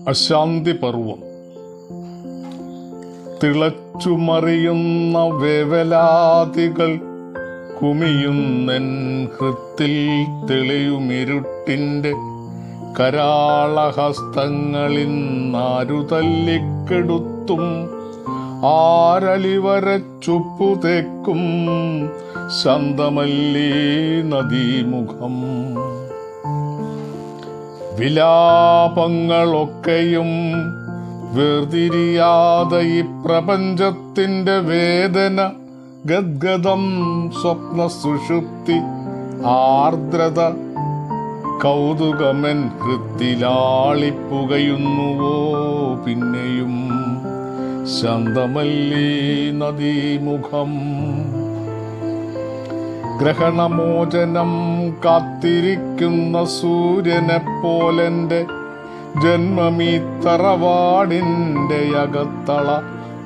അശാന്തി പർവം. തിളച്ചുമറിയുന്ന വേവലാതികൾ കുമിയുന്നെൻ ഹൃത്തിൽ തെളിയുമിരുട്ടിൻ്റെ കരാളഹസ്തങ്ങളിൽ നാരു തല്ലിക്കെടുത്തും ആരലിവരച്ചുപ്പു തേക്കും ശാന്തമല്ലീ നദീമുഖം. വിലാപങ്ങളൊക്കെയും വേർതിരിയാതെ ഈ പ്രപഞ്ചത്തിൻ്റെ വേദന ഗദ്ഗദം സ്വപ്ന സുഷുപ്തി ആർദ്രത കൗതുകമൻ ഹൃത്തിലാളിപ്പുകയുന്നുവോ പിന്നെയും ശാന്തമല്ലീ നദീമുഖം. ഗ്രഹണമോചനം കാത്തിരിക്കുന്ന സൂര്യനെപ്പോലെൻ്റെ ജന്മമീ തറവാടിൻ്റെ അകത്തള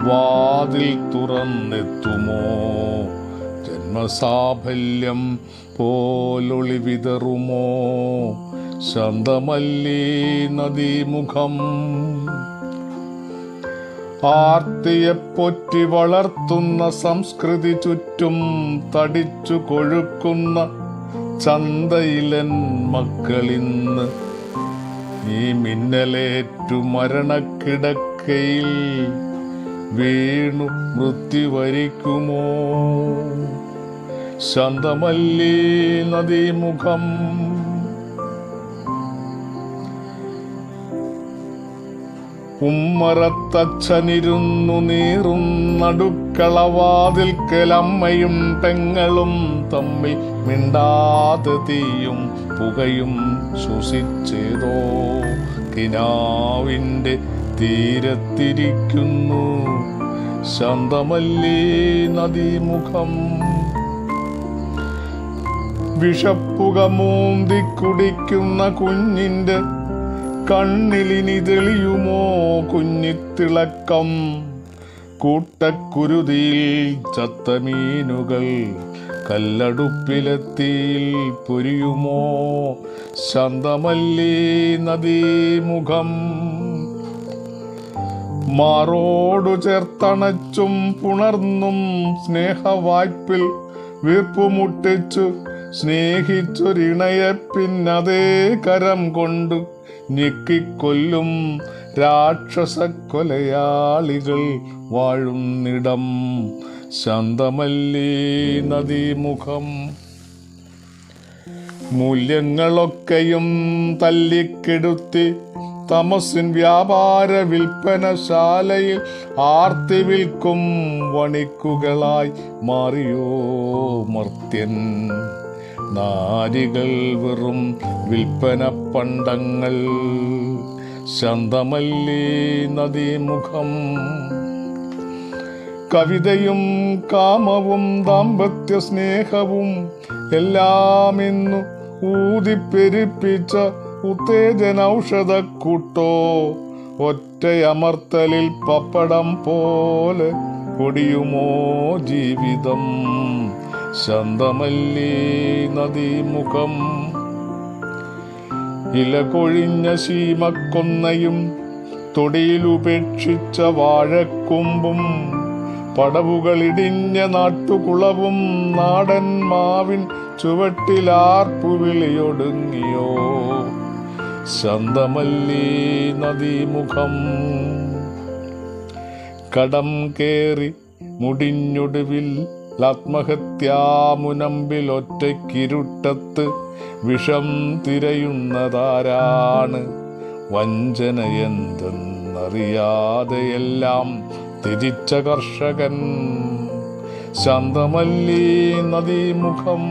വാതിൽ തുറന്നെത്തുമോ? ജന്മസാഫല്യം പോലൊളി വിതറുമോ ശാന്തമല്ലീ നദീമുഖം. ആർത്തിയെ പൊറ്റി വളർത്തുന്ന സംസ്കൃതി ചുറ്റും തടിച്ചു കൊഴുക്കുന്ന ചന്തയിലൻ മക്കളിന്ന് ഈ മിന്നലേറ്റു മരണക്കിടക്കയിൽ വീണു മൃത്യു വരിക്കുമോ ശാന്തമല്ലീ നദീമുഖം. ഉമ്മറത്തച്ഛനിരുന്നു നീറും നടുക്കളവാതിൽക്കലമ്മയും പെങ്ങളും തമ്മിൽ മിണ്ടാതെ തീയും പുകയും ശ്വസിച്ചേതോ കിനാവിൻ്റെ തീരത്തിരിക്കുന്നു ശാന്തമല്ലീ നദീമുഖം. വിഷപ്പുക മൂന്തി കുടിക്കുന്ന കുഞ്ഞിൻ്റെ കണ്ണിലിനി തെളിയുമോ കുഞ്ഞിത്തിളക്കം? കൂട്ടക്കുരുതിയിൽ ചത്ത മീനുകൾ കല്ലടുപ്പിലെത്തിയിൽ പൊരിയുമോ ശാന്തമല്ലീ നദീമുഖം. മാറോടു ചേർത്തണച്ചും പുണർന്നും സ്നേഹവായ്പിൽ വീർപ്പുമുട്ടിച്ചു സ്നേഹിച്ചൊരിണയെ പിന്നതേ കരം കൊണ്ട് ഞെക്കിക്കൊല്ലും രാക്ഷസ കൊലയാളികൾ വാഴുന്നിടം ശാന്തമല്ലീ നദീമുഖം. മൂല്യങ്ങളൊക്കെയും തല്ലിക്കെടുത്തി തമസിൻ വ്യാപാര വിൽപ്പനശാലയിൽ ആർത്തി വിൽക്കും വണിക്കുകളായി മാറിയോ മർത്യൻ. നാരികൾ വെറും വിൽപ്പന പണ്ടങ്ങൾ ശാന്തമല്ലീ നദീമുഖം. കവിതയും കാമവും ദാമ്പത്യ സ്നേഹവും എല്ലാം ഇന്നു ഊതിപ്പെരിപ്പിച്ച ഉത്തേജനൌഷധക്കൂട്ടോ ഒറ്റയമർത്തലിൽ പപ്പടം പോലെ പൊടിയുമോ ജീവിതം ശാന്തമല്ലീ നദീമുഖം. ഇല കൊഴിഞ്ഞ ശീമക്കൊന്നയും തൊടിയിലുപേക്ഷിച്ച വാഴക്കൊമ്പും പടവുകളിടിഞ്ഞ നാട്ടുകുളവും നാടൻ മാവിൻ ചുവട്ടിലാർപ്പുവിളിയൊടുങ്ങിയോ ശാന്തമല്ലീ നദീമുഖം. കടം കേറി മുടിഞ്ഞൊടുവിൽ ആത്മഹത്യാമുനമ്പിൽ ഒറ്റയ്ക്കിരുട്ടത്ത് വിഷം തിരയുന്നതാരാണ്? വഞ്ചനയെന്തെന്നറിയാതെയെല്ലാം തിരിച്ച കർഷകൻ ശാന്തമല്ലീ നദീമുഖം.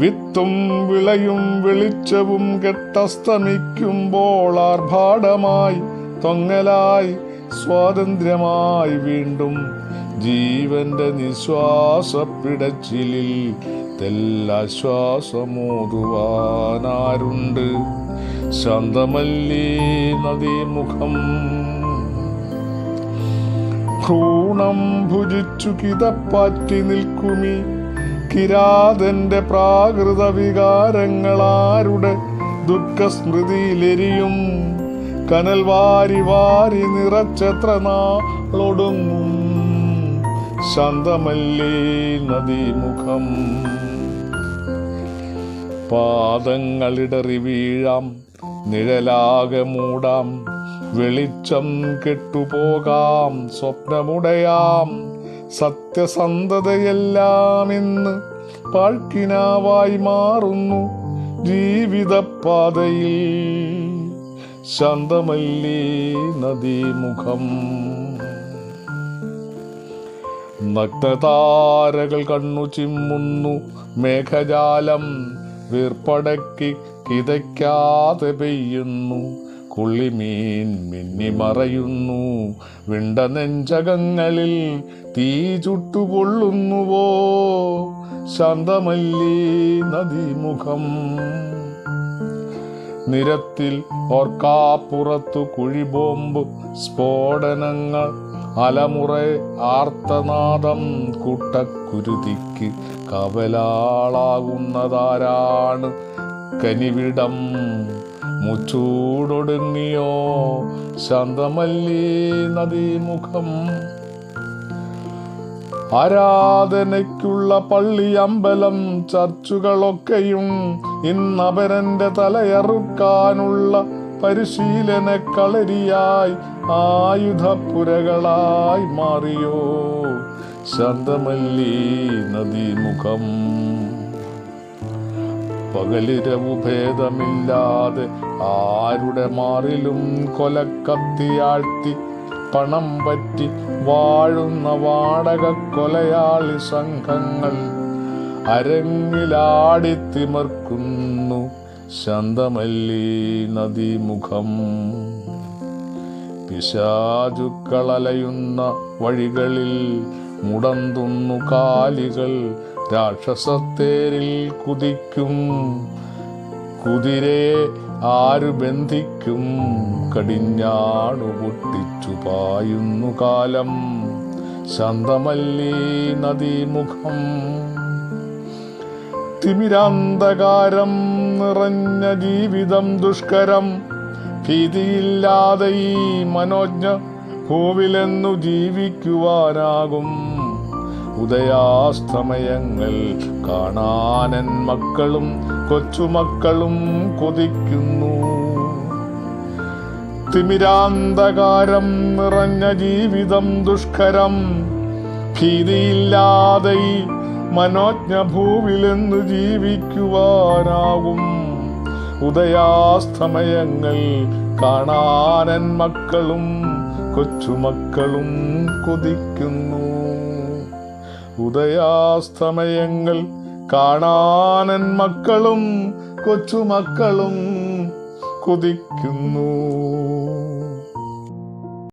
വിത്തും വിളയും വെളിച്ചവും കെട്ടസ്തമിക്കുമ്പോൾ ആർഭാടമായി തൊങ്ങലായി സ്വാതന്ത്ര്യമായി വീണ്ടും ജീവന്റെ നിശ്വാസപ്പിടച്ചിലിൽ തെല്ലാശ്വാസമോതുവാനാരുണ്ട് ശാന്തമല്ലീ നദീമുഖം. ഭ്രൂണം ഭുജിച്ചു കിതപ്പാറ്റി നിൽക്കുമീ കിരാതന്റെ പ്രാകൃത വികാരങ്ങളാരുടെ ദുഃഖസ്മൃതിയിലെരിയും കനൽ വാരി വാരി നിറച്ചെത്ര നാളൊടുങ്ങും ശാന്തമല്ലേ നദീമുഖം. പാദങ്ങളിടറി വീഴാം, നിഴലാകെ മൂടാം, വെളിച്ചം കെട്ടുപോകാം, സ്വപ്നമുടയാം, സത്യസന്ധതയെല്ലാം ഇന്ന് പാഴ്ക്കിനാവായി മാറുന്നു ജീവിതപാതയിൽ ശാന്തമല്ലേ നദീമുഖം. നഗ്നതാരകൾ കണ്ണു ചിമ്മുന്നു, മേഘജാലം വീർപ്പടക്കി കിതയ്ക്കാതെ പെയ്യുന്നു, കുള്ളിമീൻ മിന്നിമറയുന്നു, വിണ്ട നെഞ്ചകങ്ങളിൽ തീ ചുട്ടുപൊള്ളുന്നുവോ ശാന്തമല്ലേ നദീമുഖം. നിരത്തിൽ ഓർക്കാപ്പുറത്തു കുഴിബോംബ് സ്ഫോടനങ്ങൾ, അലമുറ ആർത്തനാദം, കൂട്ടക്കുരുതിക്ക് കവലാളാകുന്നതാരാണ് കനിവിടം മുച്ചൂടൊടുങ്ങിയോ ശാന്തമല്ലേ നദീമുഖം. ആരാധനയ്ക്കുള്ള പള്ളി, അമ്പലം, ചർച്ചുകളൊക്കെയും ഇന്നപരന്റെ തലയറുക്കാനുള്ള പരിശീലന കളരിയായി ആയുധപ്പുരകളായി മാറിയോ ശാന്തമല്ലേ നദീമുഖം. പകലിരവു ഭേദമില്ലാതെ ആരുടെ മാറിലും കൊലക്കത്തിയാഴ്ത്തി പണം പറ്റി വാഴുന്ന വാടക കൊലയാളി സംഘങ്ങൾ അരങ്ങിലാടിത്തിമർക്കുന്നു ശാന്തമല്ലേ നദീമുഖം. പിശാചുക്കളലയുന്ന വഴികളിൽ മുടന്തുന്നു കാലികൾ, രാക്ഷസത്തേരിൽ കുതിക്കും കുതിരയെ ആരു ബന്ധിക്കും, കടിഞ്ഞാണു പൊട്ടിച്ചു പായുന്നു കാലം ശാന്തമല്ലേ നദീമുഖം. തിമിരാന്ധകാരം നിറഞ്ഞ ജീവിതം ദുഷ്കരം, ഭീതിയില്ലാതെ ഈ മനോജ്ഞ ഭൂവിലെന്നു ജീവിക്കുവാനാകും. ഉദയാസ്തമയങ്ങൾ കാണാനൻ മക്കളും കൊച്ചുമക്കളും കൊതിക്കുന്നു. തിമിരാന്ധകാരം നിറഞ്ഞ ജീവിതം ദുഷ്കരം, ഭീതിയില്ലാതെ ഈ മനോജ്ഞ ഭൂവിലെന്നു ജീവിക്കുവാനാകും. ഉദയാസ്തമയങ്ങൾ കാണാനൻ മക്കളും കൊച്ചുമക്കളും കൊതിക്കുന്നു. ഉദയാസ്തമയങ്ങൾ കാണാനൻ മക്കളും കൊച്ചുമക്കളും കൊതിക്കുന്നു.